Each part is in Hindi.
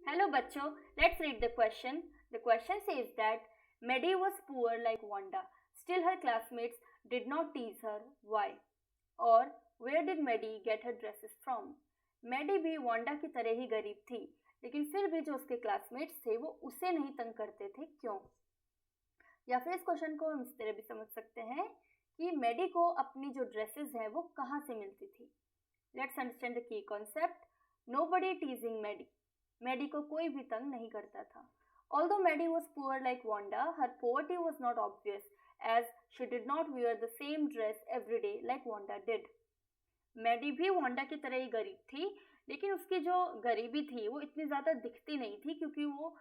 Hello बच्चों, let's read the question. The question says that Maddie was poor like Wanda. Still her classmates did not tease her. Why? Or where did Maddie get her dresses from? Maddie भी वांडा की तरह ही गरीब थी, लेकिन फिर भी जो उसके क्लासमेट्स थे वो उसे नहीं तंग करते थे, क्यों? या फिर इस क्वेश्चन को हम इस तरह भी समझ सकते हैं कि मैडी को अपनी जो ड्रेसेस हैं वो कहाँ से मिलती थी. Let's understand the key concept. Nobody teasing Maddy. Maddy को कोई भी तंग नहीं करता था. Although Maddie was poor like Wanda, her poverty was not obvious as she did not wear the same dress every day like Wanda did. Maddy भी वांडा की तरह ही गरीब थी, लेकिन उसकी जो गरीबी थी वो इतनी ज़्यादा दिखती नहीं थी क्योंकि वो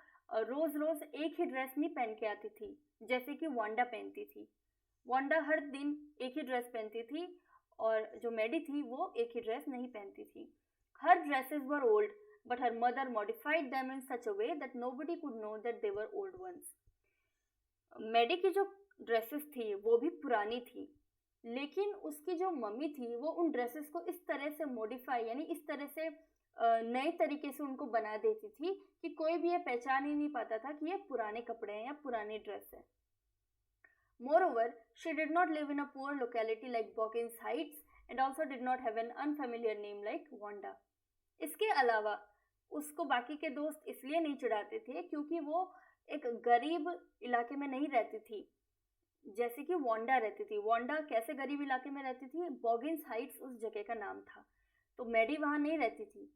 रोज़ रोज़ एक ही ड्रेस नहीं पहन के आती थी जैसे कि वांडा पहनती थी. वांडा हर दिन एक ही ड्रेस पहनती थी और जो मैडी थी वो एक ही ड्रेस नहीं पहनती थी. Her dresses were old but her mother modified them in such a way that nobody could know that they were old ones. Maddy की जो ड्रेसेस थी वो भी पुरानी थी, लेकिन उसकी जो मम्मी थी वो उन ड्रेसेस को इस तरह से मॉडिफाई यानी इस तरह से नए तरीके से उनको बना देती थी कि कोई भी ये पहचान ही नहीं पाता था कि ये पुराने कपड़े हैं या पुरानी ड्रेस है. Moreover, she did not live in a poor locality like Boggins Heights and also did not have an unfamiliar name like Wanda. इसके अलावा उसको बाकी के दोस्त इसलिए नहीं चिढ़ाते थे क्योंकि वो एक गरीब इलाके में नहीं रहती थी जैसे कि वांडा रहती थी. वांडा कैसे गरीब इलाके में रहती थी? बॉगिन्स हाइट्स उस जगह का नाम था, तो मैडी वहाँ नहीं रहती थी.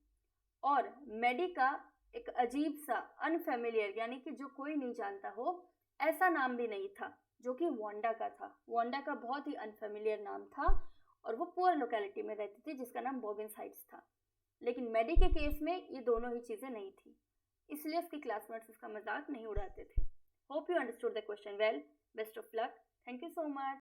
और मैडी का एक अजीब सा अनफेमिलियर यानी कि जो कोई नहीं जानता हो ऐसा नाम भी नहीं था जो कि वांडा का था. वांडा का बहुत ही अनफेमिलियर नाम था और वो पुअर लोकेलिटी में रहती थी जिसका नाम बॉगिन्स हाइट्स था. लेकिन मैडी के केस में ये दोनों ही चीज़ें नहीं थी, इसलिए उसके क्लासमेट्स उसका मजाक नहीं उड़ाते थे. Hope you understood the question well. Best of luck. Thank you so much.